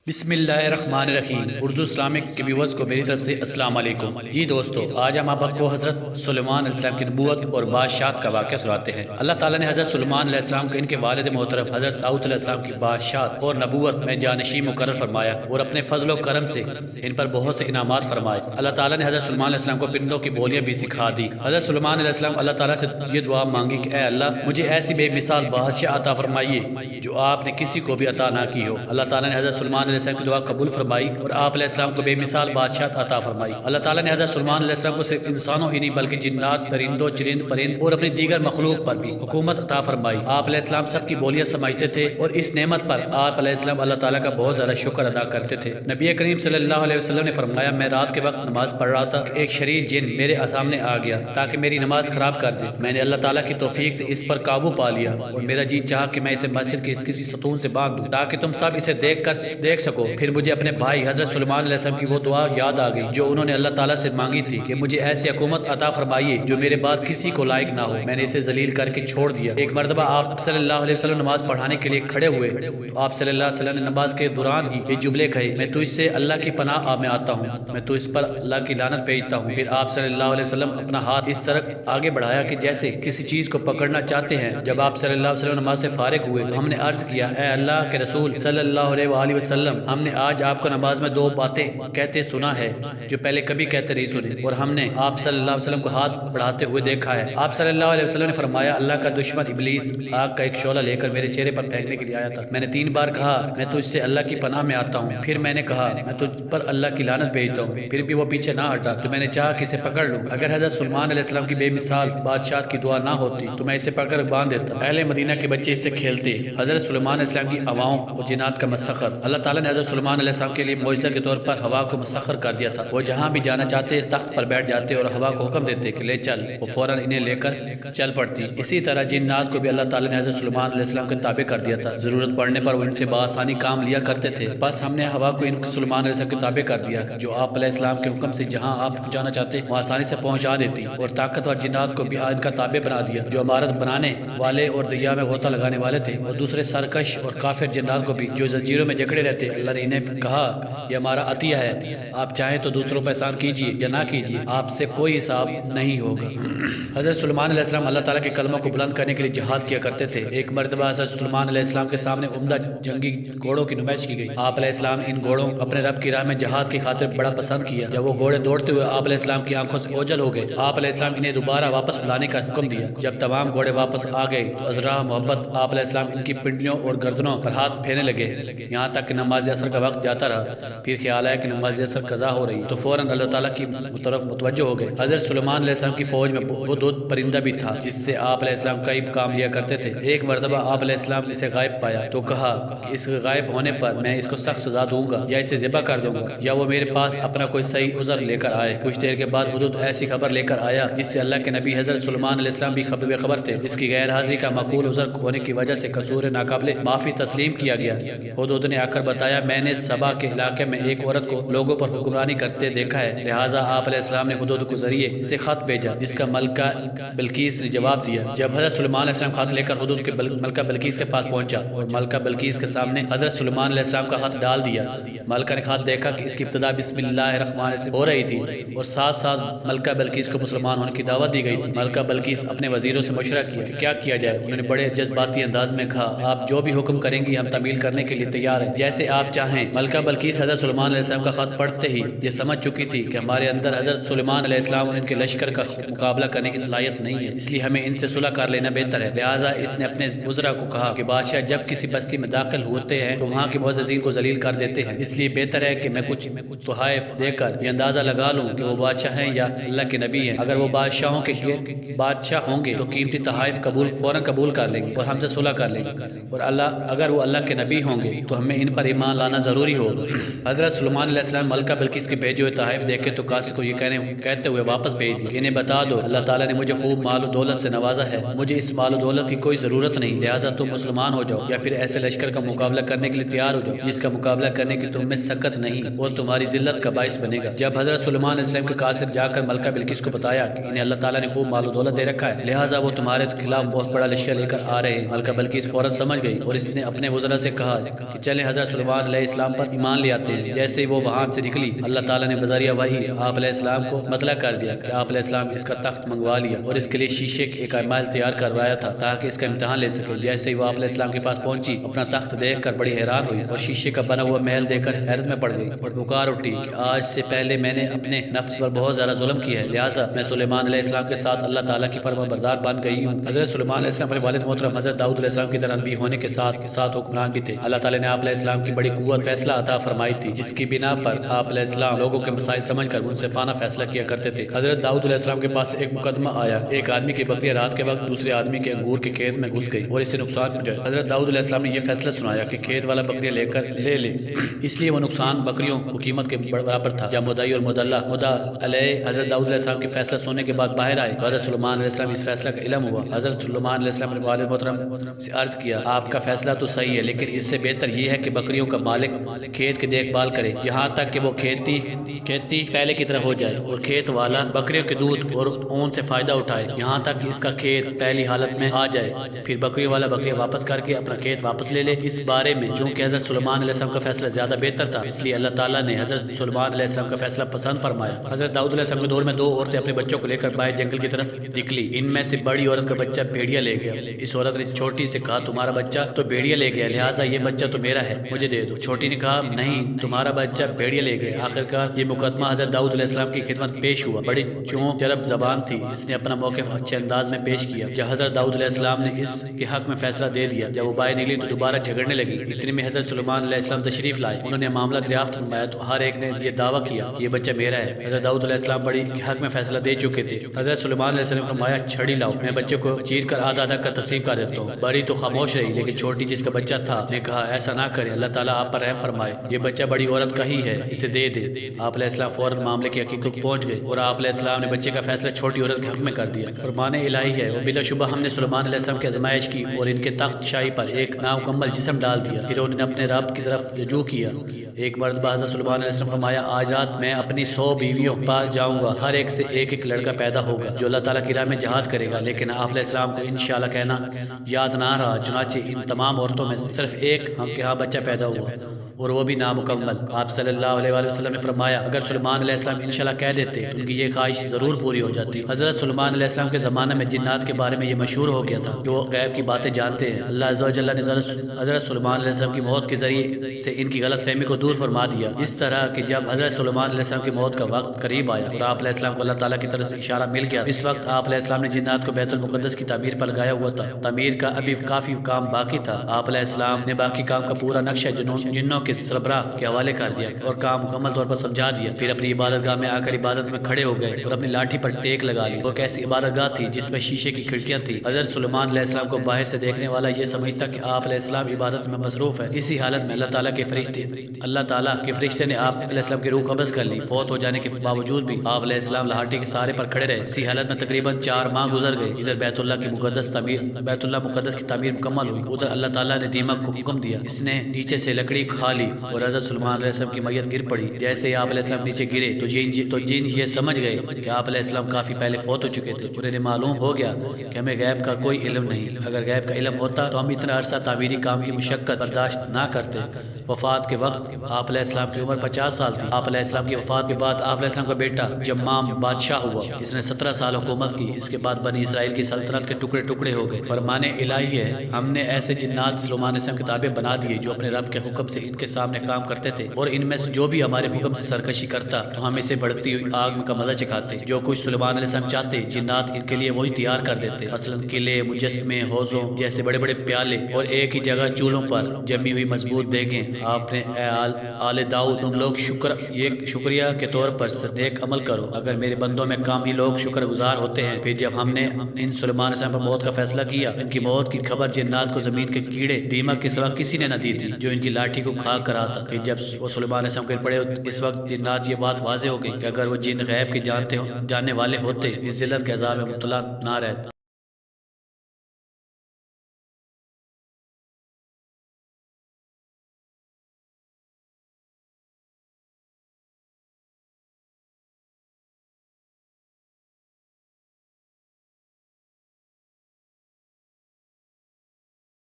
بسم اللہ الرحمن الرحیم۔ اردو اسلامک کے ویورز کو میری طرف سے السلام علیکم۔ جی دوستو، آج ہم آپ کو حضرت سلیمان علیہ السلام کی نبوت اور بادشاہت کا واقعہ سناتے ہیں۔ اللہ تعالیٰ نے حضرت سلیمان علیہ السلام کو ان کے والد محترم حضرت داؤد علیہ السلام کی بادشاہت اور نبوت میں جانشین مقرر فرمایا اور اپنے فضل و کرم سے ان پر بہت سے انعامات فرمائے۔ اللہ تعالیٰ نے حضرت سلیمان علیہ السلام کو پرندوں کی بولیاں بھی سکھا دی۔ حضرت سلیمان علیہ السلام اللہ تعالیٰ سے یہ دعا مانگی کہ اے اللہ، مجھے ایسی بے مثال بادشاہ عطا فرمائیے جو آپ نے کسی کو بھی عطا نہ کی ہو۔ اللہ تعالیٰ نے حضرت سلیمان علیہ السلام کی دعا قبول فرمائی اور آپ علیہ السلام کو بے مثال بادشاہت عطا فرمائی۔ اللہ تعالیٰ نے حضرت سلیمان علیہ السلام کو صرف انسانوں ہی نہیں بلکہ جنات، درندوں، چرند پرند اور اپنی دیگر مخلوق پر بھی حکومت عطا فرمائی۔ آپ علیہ السلام سب کی بولیاں سمجھتے تھے اور اس نعمت پر آپ علیہ السلام اللہ تعالیٰ کا بہت زیادہ شکر ادا کرتے تھے۔ نبی کریم صلی اللہ علیہ وسلم نے فرمایا، میں رات کے وقت نماز پڑھ رہا تھا کہ ایک شریر جن میرے سامنے آ گیا تاکہ میری نماز خراب کر دے۔ میں نے اللہ تعالیٰ کی توفیق سے اس پر قابو پا لیا اور میرا جی چاہا کہ میں اسے مسجد کے کسی ستون سے باندھ دوں تاکہ تم سب اسے دیکھ سکو۔ پھر مجھے اپنے بھائی حضرت سلیمان علیہ السلام کی وہ دعا یاد آ گئی جو انہوں نے اللہ تعالیٰ سے مانگی تھی کہ مجھے ایسی حکومت عطا فرمائیے جو میرے بعد کسی کو لائق نہ ہو۔ میں نے اسے ذلیل کر کے چھوڑ دیا۔ ایک مرتبہ آپ صلی اللہ علیہ وسلم نماز پڑھانے کے لیے کھڑے ہوئے تو آپ صلی اللہ علیہ وسلم نے نماز کے دوران ہی یہ جملے کہے، میں تجھ سے اللہ کی پناہ میں آتا ہوں، میں تو اس پر اللہ کی لعنت بھیجتا ہوں۔ پھر آپ صلی اللہ علیہ وسلم اپنا ہاتھ اس طرح آگے بڑھایا کہ جیسے کسی چیز کو پکڑنا چاہتے ہیں۔ جب آپ صلی اللہ علیہ وسلم نماز سے فارغ ہوئے تو ہم نے عرض کیا، اے اللہ کے رسول صلی اللہ علیہ وآلہ وسلم، ہم نے آج آپ کو نماز میں دو باتیں کہتے سنا ہے جو پہلے کبھی کہتے نہیں سنے، اور ہم نے آپ صلی اللہ علیہ وسلم کو ہاتھ بڑھاتے ہوئے دیکھا ہے۔ آپ صلی اللہ علیہ وسلم نے فرمایا، اللہ کا دشمن ابلیس آگ کا ایک شعلہ لے کر میرے چہرے پر پھینکنے کے لیے آیا تھا۔ میں نے 3 بار کہا، میں تجھ سے اللہ کی پناہ میں آتا ہوں۔ پھر میں نے کہا، میں تجھ پر اللہ کی لعنت بھیجتا ہوں۔ پھر بھی وہ پیچھے نہ ہٹا تو میں نے چاہا کہ اسے پکڑ لوں۔ اگر حضرت سلیمان علیہ السلام کی بے مثال بادشاہت کی دعا نہ ہوتی تو میں اسے پکڑ کر باندھ دیتا۔ اہل مدینہ کے بچے اس سے کھیلتے۔ حضرت سلیمان علیہ السلام کی ہواؤں اور جنات کا مسخر۔ اللہ تعالیٰ نے حضرت سلیمان علیہ السلام کے لیے معجزہ کے طور پر ہوا کو مسخر کر دیا تھا۔ وہ جہاں بھی جانا چاہتے تخت پر بیٹھ جاتے اور ہوا کو حکم دیتے کہ لے چل، وہ فوراً انہیں لے کر چل پڑتی۔ اسی طرح جنات کو بھی اللہ تعالیٰ نے حضرت سلیمان علیہ السلام کے تابع کر دیا تھا۔ ضرورت پڑنے پر وہ ان سے بآسانی کام لیا کرتے تھے۔ بس ہم نے ہوا کو ان سلیمان علیہ السلام کے تابع کر دیا جو آپ علیہ السلام کے حکم سے جہاں آپ جانا چاہتے وہ آسانی سے پہنچا دیتی، اور طاقتور جنات کو بھی ان کا تابع بنا دیا جو عمارت بنانے والے اور دریا میں غوطہ لگانے والے تھے، اور دوسرے سرکش اور کافر جنات کو بھی جو زنجیروں میں جکڑے رہتے۔ اللہ نے انہیں کہا، یہ ہمارا عطیہ ہے، آپ چاہیں تو دوسروں پر احسان کیجیے یا نہ کیجیے، آپ سے کوئی حساب نہیں ہوگا۔ حضرت سلیمان علیہ السلام اللہ تعالیٰ کے کلموں کو بلند کرنے کے لیے جہاد کیا کرتے تھے۔ ایک مرتبہ حضرت سلیمان علیہ السلام کے سامنے عمدہ جنگی گھوڑوں کی نمائش کی گئی۔ آپ علیہ السلام ان گھوڑوں اپنے رب کی راہ میں جہاد کی خاطر بڑا پسند کیا۔ جب وہ گھوڑے دوڑتے ہوئے آپ علیہ السلام کی آنکھوں سے اوجھل ہو گئے، آپ علیہ السلام انہیں دوبارہ واپس بلانے کا حکم دیا۔ جب تمام گھوڑے واپس آ گئے تو عذرا محبت آپ علیہ السلام ان کی پنڈلیوں اور گردنوں پر ہاتھ پھیرنے لگے، یہاں تک کہ نماز عصر کا وقت جاتا رہا۔ پھر خیال آیا کہ نماز عصر قضا ہو رہی تو فوراً اللہ تعالیٰ کی طرف متوجہ ہو گئے۔ حضرت سلیمان علیہ السلام کی فوج میں وہ دودھ پرندہ بھی تھا جس سے آپ علیہ السلام کئی کام لیا کرتے تھے۔ ایک مرتبہ آپ علیہ السلام اسے غائب پایا تو کہا کہ اس کے غائب ہونے پر میں اس کو سخت سزا دوں گا، یا اسے ذبح کر دوں گا، یا وہ میرے پاس اپنا کوئی صحیح عذر لے کر آئے۔ کچھ دیر کے بعد حدود ایسی خبر لے کر آیا جس سے اللہ کے نبی حضرت سلیمان علیہ السلام بھی خبر تھے، جس کی غیر حاضری کا معقول عذر ہونے کی وجہ سے قصور ناقابل معافی تسلیم کیا گیا۔ حدود نے آ کر بتایا، میں نے سبا کے علاقے میں ایک عورت کو لوگوں پر حکمرانی کرتے دیکھا ہے، لہٰذا آپ علیہ السلام نے حدود کو ذریعے سے خط بھیجا جس کا ملکہ بلقیس نے جواب دیا۔ جب حضرت سلیمان علیہ السلام خط لے کر حدود کے ملکہ بلقیس کے پاس پہنچا اور ملکہ بلقیس کے سامنے حضرت سلیمان علیہ السلام کا خط ڈال دیا، ملکہ نے خط دیکھا کہ اس کی ابتدا بسم اللہ الرحمن الرحیم سے ہو رہی تھی اور ساتھ ساتھ ملکہ بلقیس کو مسلمان ہونے کی دعوت دی گئی تھی۔ ملکہ بلقیس اپنے وزیروں سے مشورہ کیا کیا جائے۔ انہوں نے بڑے جذباتی انداز میں کہا، آپ جو بھی حکم کریں گی ہم تعمیل کرنے کے لیے تیار ہیں، جیسے آپ چاہیں۔ ملکہ بلقیس حضرت سلیمان علیہ السلام کا خط پڑھتے ہی یہ سمجھ چکی تھی کہ ہمارے اندر حضرت سلیمان علیہ السلام اور ان کے لشکر کا مقابلہ کرنے کی صلاحیت نہیں ہے، اس لیے ہمیں ان سے صلح کر لینا بہتر ہے۔ لہٰذا اس نے اپنے وزراء کو کہا کہ بادشاہ جب کسی بستی میں داخل ہوتے ہیں تو وہاں کے معززین کو ذلیل کر دیتے ہیں، اس لیے بہتر ہے کہ میں کچھ تحائف دے کر یہ اندازہ لگا لوں کہ وہ بادشاہ ہیں یا اللہ کے نبی ہیں۔ اگر وہ بادشاہوں کے بادشاہ ہوں گے تو قیمتی تحائف فوراً قبول کر لیں گے اور ہم سے صلح کر لیں گے، اور اگر وہ اللہ کے نبی ہوں گے تو ہمیں ان پر ایمان لانا ضروری ہوگا۔ حضرت سلیمان علیہ السلام ملکہ بلقیس کے بھیجے ہوئے تحائف دیکھے تو قاصد کو یہ کہتے ہوئے واپس بھیج دیا کہ انہیں بتا دو، اللہ تعالیٰ نے مجھے خوب مال و دولت سے نوازا ہے، مجھے اس مال و دولت کی کوئی ضرورت نہیں، لہٰذا تم مسلمان ہو جاؤ یا پھر ایسے لشکر کا مقابلہ کرنے کے لیے تیار ہو جاؤ جس کا مقابلہ کرنے کی تم میں سکت نہیں اور تمہاری ذلت کا باعث بنے گا۔ جب حضرت سلیمان علیہ السلام کے قاصد جا کر ملکہ بلقیس کو بتایا کہ انہیں اللہ تعالیٰ نے خوب مال و دولت دے رکھا ہے، لہٰذا وہ تمہارے خلاف بہت بڑا لشکر لے کر آ رہے ہیں، ملکہ بلقیس فوراً سمجھ گئی اور اس نے اپنے وزراء سے کہا کہ چلیں حضرت سلیمان سلیمان علیہ السلام پر ایمان لے آتے ہیں۔ جیسے وہ وہاں سے نکلی، اللہ تعالیٰ نے بذریعہ وحی آپ علیہ السلام کو مطلع کر دیا کہ آپ علیہ السلام اس کا تخت منگوا لیا اور اس کے لیے شیشے کے ایک محل تیار کروایا تھا تاکہ اس کا امتحان لے سکے۔ جیسے ہی وہ آپ علیہ السلام کے پاس پہنچی، اپنا تخت دیکھ کر بڑی حیران ہوئی اور شیشے کا بنا ہوا محل دیکھ کر حیرت میں پڑ گئی اور پکار اٹھی کہ آج سے پہلے میں نے اپنے نفس پر بہت زیادہ ظلم کیا ہے، لہٰذا میں سلیمان علیہ السلام کے ساتھ اللہ تعالیٰ کی فرما بردار بن گئی ہوں۔ حضرت سلیمان علیہ السلام اپنے والد محترم حضرت داؤد علیہ السلام کی طرح نبی ہونے کے ساتھ حکمران بھی تھے۔ اللہ تعالیٰ نے آپ علیہ السلام کی بڑی قوت فیصلہ عطا فرمائی تھی، جس کی بنا پر آپ علیہ السلام لوگوں کے مسائل سمجھ کر منصفانہ فیصلہ کیا کرتے تھے۔ حضرت داؤد علیہ السلام کے پاس ایک مقدمہ آیا، ایک آدمی کی بکریاں رات کے وقت دوسرے آدمی کے انگور کے کھیت میں گھس گئی اور اسے نقصان پہنچایا۔ حضرت داؤد علیہ السلام نے یہ فیصلہ سنایا کہ کھیت والا بکریاں لے لے، اس لیے وہ نقصان بکریوں کو قیمت کے برابر تھا۔ جب مدعی اور مدعا علیہ حضرت داؤد علیہ السلام کے فیصلہ سننے کے بعد باہر آئے تو حضرت سلیمان علیہ السلام اس فیصلہ کا علم ہوا۔ حضرت سلیمان علیہ السلام نے والد محترم سے عرض کیا، آپ کا فیصلہ تو صحیح ہے، لیکن اس سے بہتر یہ ہے کہ بکریوں کا مالک کھیت کی دیکھ بھال کرے یہاں تک کہ وہ کھیتی پہلے کی طرح ہو جائے، اور کھیت والا بکریوں کے دودھ اور اون سے فائدہ اٹھائے یہاں تک کہ اس کا کھیت پہلی حالت میں آ جائے، پھر بکریوں والا بکریاں واپس کر کے اپنا کھیت واپس لے لے۔ اس بارے میں چونکہ حضرت سلیمان علیہ السلام کا فیصلہ زیادہ بہتر تھا، اس لیے اللہ تعالیٰ نے حضرت سلیمان علیہ السلام کا فیصلہ پسند فرمایا۔ حضرت داؤد علیہ السلام کے دور میں دو عورتیں اپنے بچوں کو لے کر باہر جنگل کی طرف نکلی۔ ان میں سے بڑی عورت کا بچہ بھیڑیا لے گیا۔ اس عورت نے چھوٹی سے کہا، تمہارا بچہ تو بھیڑیا لے گیا، لہٰذا یہ بچہ تو میرا ہے، مجھے دے دو۔ چھوٹی نے کہا، نہیں، تمہارا بچہ بھیڑیا لے گیا۔ آخرکار یہ مقدمہ حضرت داؤد علیہ السلام کی خدمت پیش ہوا۔ بڑی چرب زبان تھی، اس نے اپنا موقف اچھے انداز میں پیش کیا۔ جب حضرت داؤد علیہ السلام نے اس کے حق میں فیصلہ دے دیا، جب وہ باہر نکلی تو دوبارہ جھگڑنے لگی۔ اتنے میں حضرت سلیمان علیہ السلام تشریف لائے۔ انہوں نے معاملہ دریافت فرمایا تو ہر ایک نے یہ دعویٰ کیا کہ یہ بچہ میرا ہے۔ حضرت داؤد علیہ السلام بڑی حق میں فیصلہ دے چکے تھے۔ حضرت سلیمان علیہ السلام نے فرمایا، چھڑی لاؤ، میں بچے کو چیر کر آدھا آدھا کر تقسیم کر دیتا ہوں۔ بڑی تو خاموش رہی، لیکن چھوٹی جس کا بچہ تھا نے کہا، ایسا نہ کرے، اللہ تعالیٰ آپ پر رحم فرمائے، یہ بچہ بڑی عورت کا ہی ہے، اسے دے دے۔ آپ علیہ السلام فوراً معاملے کی حقیقت کو پہنچ گئے اور آپ علیہ السلام نے بچے کا فیصلہ چھوٹی عورت کے حق میں کر دیا۔ فرمان الہی ہے، اور بلا شبہ ہم نے سلیمان علیہ السلام کی آزمائش کی اور ان کے تخت شاہی پر ایک نامکمل جسم ڈال دیا، پھر انہوں نے اپنے رب کی طرف رجوع کیا۔ ایک مرتبہ حضرت سلیمان علیہ السلام فرمایا، آج رات میں اپنی 100 بیویوں کے پاس جاؤں گا، ہر ایک سے ایک ایک لڑکا پیدا ہوگا جو اللہ تعالیٰ کی راہ میں جہاد کرے گا۔ لیکن آپ علیہ السلام کو انشاءاللہ کہنا یاد نہ رہا، چنانچہ ان تمام عورتوں میں سے صرف ایک ہم کے ہاں بچہ پیدا ہوا اور وہ بھی نامکمل۔ آپ صلی اللہ علیہ وآلہ وسلم نے فرمایا، اگر سلیمان علیہ السلام انشاءاللہ کہہ دیتے تو ان کی یہ خواہش ضرور پوری ہو جاتی۔ حضرت سلیمان علیہ السلام کے زمانے میں جنات کے بارے میں یہ مشہور ہو گیا تھا کہ وہ غیب کی باتیں جانتے ہیں۔ اللہ عز و جل نے حضرت سلیمان علیہ السلام کی موت کے ذریعے سے ان کی غلط فہمی کو دور فرما دیا، اس طرح کہ جب حضرت سلیمان علیہ السلام کی موت کا وقت قریب آیا اور آپ علیہ السلام کو اللہ تعالیٰ کی طرف سے اشارہ مل گیا، اس وقت آپ علیہ السلام نے جنات کو بیت المقدس کی تعمیر پر لگایا ہوا تھا۔ تعمیر کا ابھی کافی کام باقی تھا۔ آپ علیہ السلام نے باقی کام کا پورا نقشہ جنوں کے سربراہ کے حوالے کر دیا اور کام مکمل طور پر سمجھا دیا۔ پھر اپنی عبادت گاہ میں آ کر عبادت میں کھڑے ہو گئے اور اپنی لاٹھی پر ٹیک لگا لی۔ وہ ایسی عبادت گاہ تھی جس میں شیشے کی کھڑکیاں تھی۔ حضرت سلیمان علیہ السلام کو باہر سے دیکھنے والا یہ سمجھتا کہ آپ علیہ السلام عبادت میں مصروف ہے۔ اسی حالت میں اللہ تعالیٰ کے فرشتے نے آپ علیہ السلام کی روح قبض کر لی۔ فوت ہو جانے کے باوجود بھی آپ علیہ السلام لاٹھی کے سہارے پر کھڑے رہے۔ اسی حالت میں تقریباً 4 ماہ گزر گئے۔ ادھر بیت اللہ مقدس کی تعمیر مکمل ہوئی، ادھر اللہ تعالیٰ نے دیمک کو حکم دیا، اس نے نیچے سے لکڑی کھا لی اور حضرت سلیمان علیہ السلام کی میت گر پڑی۔ جیسے آپ علیہ السلام نیچے گرے تو جن یہ سمجھ گئے کہ آپ علیہ السلام کافی پہلے فوت ہو چکے تھے اور انہیں معلوم ہو گیا کہ ہمیں غیب کا کوئی علم نہیں۔ اگر غیب کا علم ہوتا تو ہم اتنا عرصہ تعمیری کام کی مشقت برداشت نہ کرتے۔ وفات کے وقت آپ علیہ السلام کی عمر 50 سال تھی۔ آپ علیہ السلام کی وفات کے بعد آپ علیہ السلام کا بیٹا جمام بادشاہ ہوا، اس نے 17 سال حکومت کی۔ اس کے بعد بنی اسرائیل کی سلطنت کے ٹکڑے ٹکڑے ہو گئے۔ فرمان الہی ہے، ہم نے ایسے جنات سلیمان علیہ السلام کتابیں بنا دیے جو اپنے رب کے حکم سے ان کے سامنے کام کرتے تھے، اور ان میں سے جو بھی ہمارے حکم سے سرکشی کرتا تو ہم اسے بڑھتی ہوئی آگ کا مزہ چکھاتے۔ جو کچھ سلیمان علیہ السلام چاہتے جنات ان کے لیے وہی تیار کر دیتے، مثلاً قلعے، مجسمے، حوضوں جیسے بڑے بڑے پیالے اور ایک ہی جگہ چولہوں پر جمی ہوئی مضبوط دیگیں۔ آپ نے اے آل داؤد، تم لوگ شکریہ کے طور پر نیک عمل کرو۔ اگر میرے بندوں میں کم ہی لوگ شکر گزار ہوتے ہیں۔ پھر جب ہم نے ان سلیمان علیہ السلام پر موت کا فیصلہ کیا، ان کی موت کی خبر جنات کو زمین کے کیڑے دیمک کے سوا کسی نے نہ دی تھی جو ان کی لاٹھی کو کھا کر آتا۔ پھر جب وہ سلیمان علیہ السلام گر پڑے، اس وقت جنات یہ بات واضح ہو گئی کہ اگر وہ جن غیب کے جاننے والے ہوتے، اس ذلت کے عذاب میں مبتلا نہ رہتے۔